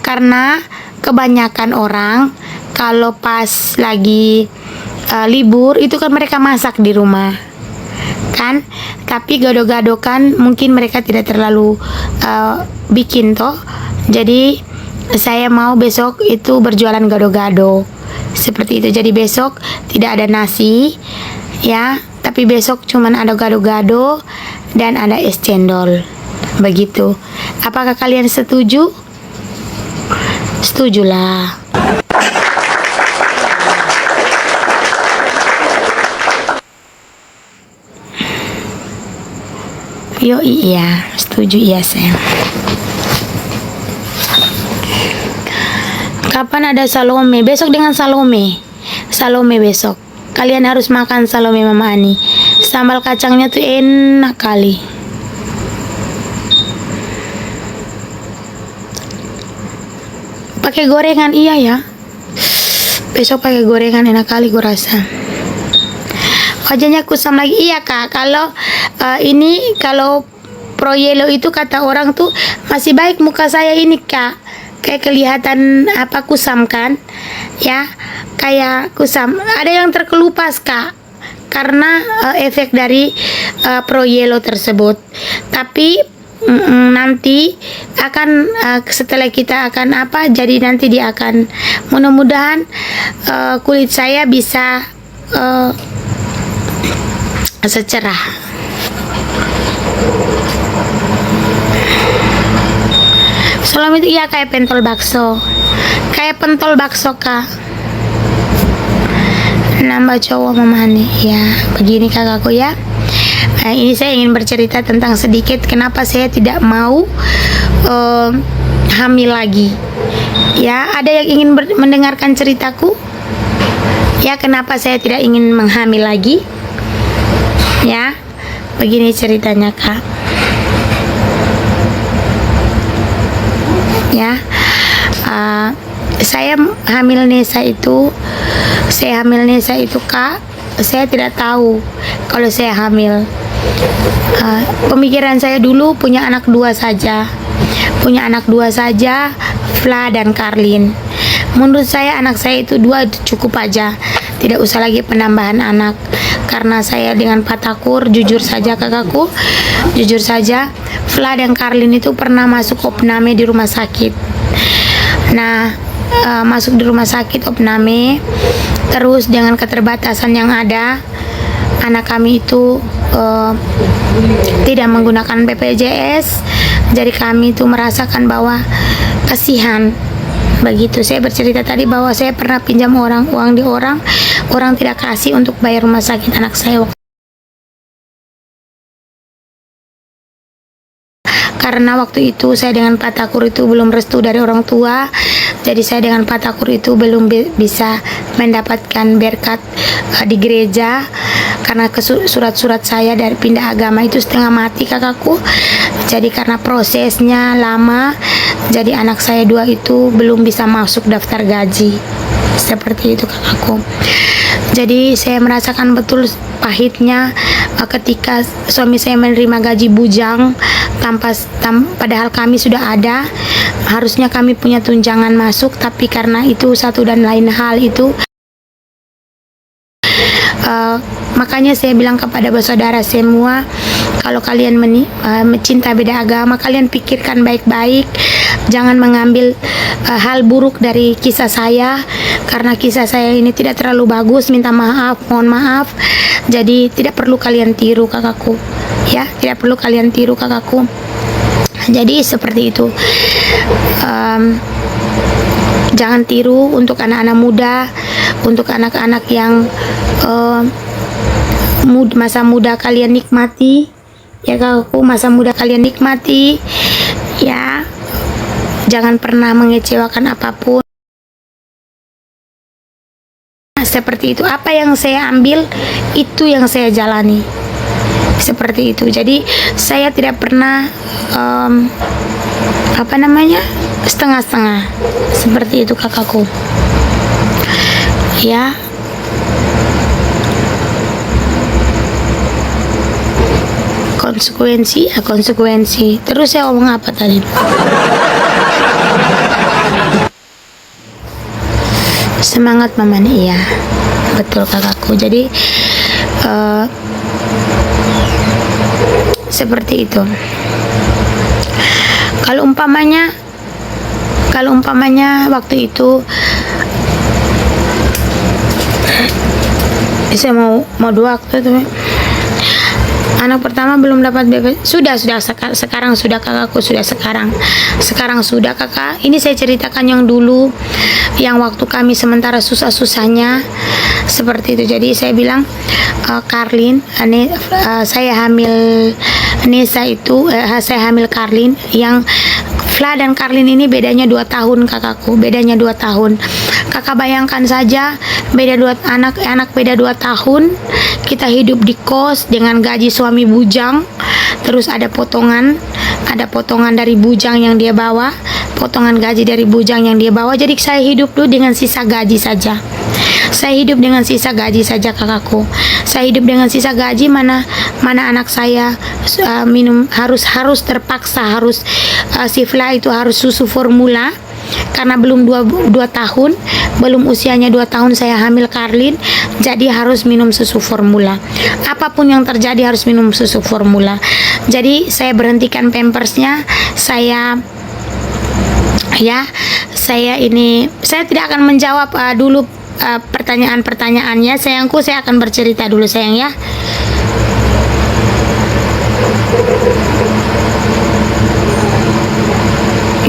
Karena kebanyakan orang kalau pas lagi libur itu kan mereka masak di rumah kan, tapi gado-gado kan mungkin mereka tidak terlalu bikin toh. Jadi saya mau besok itu berjualan gado-gado seperti itu. Jadi besok tidak ada nasi ya, tapi besok cuman ada gado-gado dan ada es cendol begitu. Apakah kalian setuju? Setujulah. Yo iya, setuju iya sayang. Kapan ada Salome? Besok dengan Salome. Salome besok. Kalian harus makan Salome Mama Ani. Sambal kacangnya tuh enak kali. Pakai gorengan iya ya. Besok pakai gorengan enak kali gue rasa. Wajahnya kusam lagi. Iya kak, kalau kalau Pro Yellow itu kata orang tuh masih baik muka saya ini kak, kayak kelihatan kusam kan ya, kayak kusam. Ada yang terkelupas kak karena efek dari Pro Yellow tersebut. Tapi nanti akan setelah kita akan jadi nanti dia akan mudah-mudahan kulit saya bisa secerah. Salam itu iya kayak pentol bakso. Kayak pentol bakso kak. Nambah cowok Mama Ani. Ya begini kakakku ya. Ini saya ingin bercerita tentang sedikit kenapa saya tidak mau hamil lagi. Ya, ada yang ingin mendengarkan ceritaku? Ya, kenapa saya tidak ingin menghamil lagi? Ya, begini ceritanya kak. Ya, saya hamil Nesa itu kak, saya tidak tahu kalau saya hamil. Pemikiran saya dulu punya anak dua saja, Fla dan Karlin. Menurut saya anak saya itu dua cukup aja, tidak usah lagi penambahan anak. Karena saya dengan Pak Takur, jujur saja kakakku, jujur saja, Fla dan Karlin itu pernah masuk opname di rumah sakit. Nah, masuk di rumah sakit opname, terus dengan keterbatasan yang ada, anak kami itu tidak menggunakan BPJS. Jadi kami itu merasakan bahwa kasihan. Begitu saya bercerita tadi bahwa saya pernah pinjam uang di orang tidak kasih untuk bayar rumah sakit anak saya. Karena waktu itu saya dengan Pak Takur itu belum restu dari orang tua, jadi saya dengan Pak Takur itu belum bisa mendapatkan berkat di gereja, karena surat-surat saya dari pindah agama itu setengah mati kakakku. Jadi karena prosesnya lama, jadi anak saya dua itu belum bisa masuk daftar gaji. Seperti itu kakakku. Jadi saya merasakan betul pahitnya ketika suami saya menerima gaji bujang padahal kami sudah ada, harusnya kami punya tunjangan masuk, tapi karena itu satu dan lain hal itu makanya saya bilang kepada saudara semua, kalau kalian mencinta beda agama, kalian pikirkan baik-baik, jangan mengambil hal buruk dari kisah saya, karena kisah saya ini tidak terlalu bagus, mohon maaf. Jadi tidak perlu kalian tiru kakakku ya, tidak perlu kalian tiru kakakku. Jadi seperti itu, jangan tiru untuk anak-anak muda, untuk anak-anak yang masa muda kalian nikmati ya kakakku, masa muda kalian nikmati ya, jangan pernah mengecewakan apapun. Seperti itu, apa yang saya ambil itu yang saya jalani, seperti itu. Jadi saya tidak pernah setengah-setengah, seperti itu kakakku ya. Konsekuensi terus saya ngomong apa tadi? Semangat Mama Nia. Iya, betul kakakku. Jadi seperti itu. Kalau umpamanya waktu itu saya mau dua waktu itu anak pertama belum dapat bebek, sekarang sudah kakakku, sekarang sudah kakak. Ini saya ceritakan yang dulu, yang waktu kami sementara susah-susahnya seperti itu. Jadi saya bilang Karlin, saya hamil Nesa itu, saya hamil Karlin. Yang Fla dan Karlin ini bedanya 2 tahun kakakku, bedanya 2 tahun. Kakak bayangkan saja, beda 2 anak beda 2 tahun. Kita hidup di kos dengan gaji suami bujang, terus ada potongan dari bujang yang dia bawa, potongan gaji dari bujang yang dia bawa. Jadi saya hidup dulu dengan sisa gaji saja. Saya hidup dengan sisa gaji saja kakakku. Saya hidup dengan sisa gaji, mana anak saya minum harus terpaksa harus si Fla itu harus susu formula karena belum 2 tahun, belum usianya 2 tahun saya hamil Karlin, jadi harus minum susu formula. Apapun yang terjadi harus minum susu formula. Jadi saya berhentikan pampersnya, saya tidak akan menjawab dulu pertanyaan-pertanyaannya sayangku. Saya akan bercerita dulu sayang ya.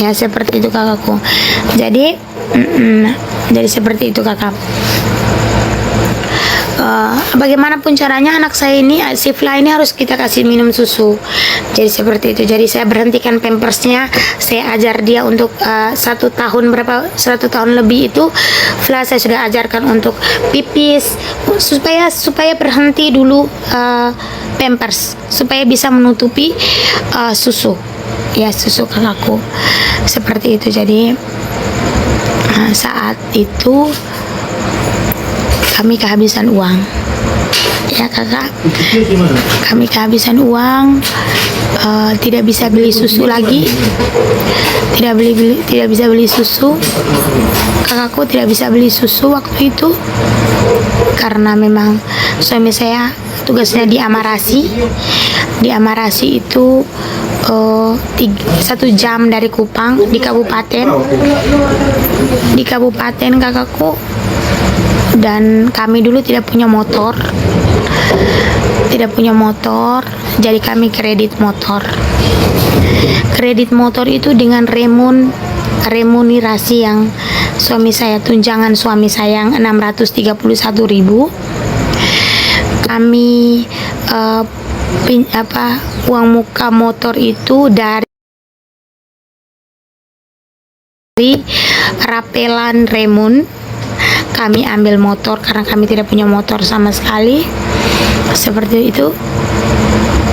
Ya seperti itu kakakku. Jadi seperti itu kakak. Bagaimanapun caranya anak saya ini, si Fla ini harus kita kasih minum susu. Jadi seperti itu. Jadi saya berhentikan pampersnya. Saya ajar dia untuk 1 tahun lebih itu Fla saya sudah ajarkan untuk pipis supaya berhenti dulu pampers, supaya bisa menutupi susu. Ya susu kakakku. Seperti itu. Jadi saat itu kami kehabisan uang ya kakak, kami kehabisan uang, tidak bisa beli susu lagi, tidak bisa beli susu kakakku, tidak bisa beli susu waktu itu karena memang suami saya tugasnya di Amarasi itu 1 jam dari Kupang, di kabupaten kakakku. Dan kami dulu tidak punya motor, jadi kami kredit motor itu dengan remunerasi yang suami saya, tunjangan suami saya yang 631.000. Kami uang muka motor itu dari rapelan Remun. Kami ambil motor karena kami tidak punya motor sama sekali. Seperti itu.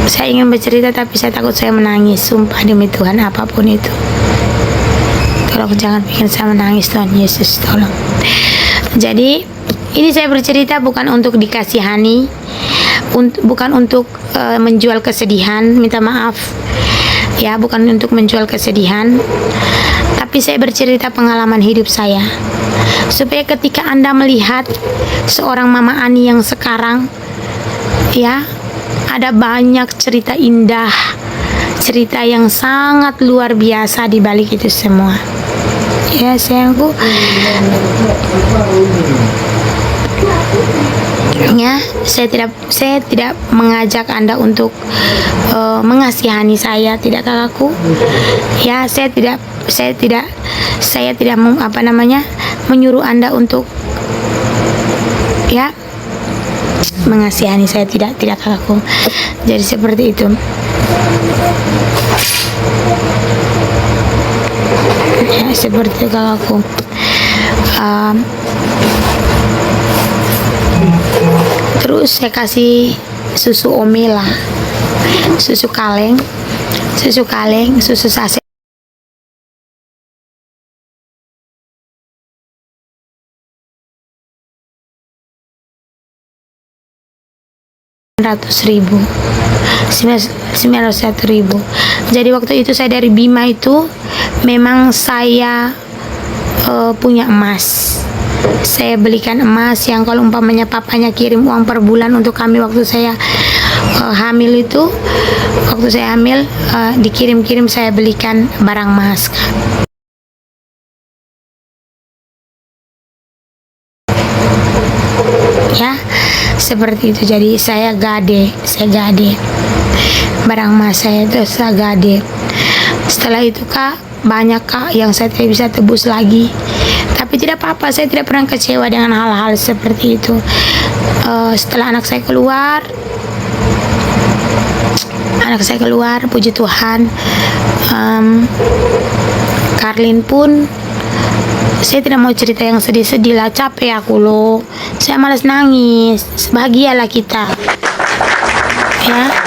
Saya ingin bercerita tapi saya takut saya menangis. Sumpah demi Tuhan, apapun itu, tolong jangan bikin saya menangis Tuhan Yesus, tolong. Jadi ini saya bercerita bukan untuk dikasihani, bukan untuk menjual kesedihan, minta maaf ya, bukan untuk menjual kesedihan, tapi saya bercerita pengalaman hidup saya supaya ketika Anda melihat seorang Mama Ani yang sekarang ya, ada banyak cerita indah, cerita yang sangat luar biasa di balik itu semua ya sayangku. Ya, saya tidak mengajak Anda untuk mengasihani saya, tidak kakakku. Ya, saya tidak menyuruh Anda untuk ya mengasihani saya, tidak kakakku. Jadi seperti itu. Ya, seperti itu kakakku. Terus saya kasih susu Omela, susu kaleng, susu saset 901.000. Jadi waktu itu saya dari Bima itu memang saya punya emas. saya belikan emas yang kalau umpamanya papanya kirim uang per bulan untuk kami waktu saya hamil itu, waktu saya hamil dikirim-kirim, saya belikan barang emas, Kak. Ya, seperti itu. Jadi saya gade barang emas saya itu, saya gade. Setelah itu, Kak, banyak, Kak, yang saya tidak bisa tebus lagi, tapi tidak apa-apa, saya tidak pernah kecewa dengan hal-hal seperti itu. Setelah anak saya keluar, puji Tuhan, Karlin pun, saya tidak mau cerita yang sedih-sedih lah, capek aku loh, saya malas nangis, bahagialah kita, ya.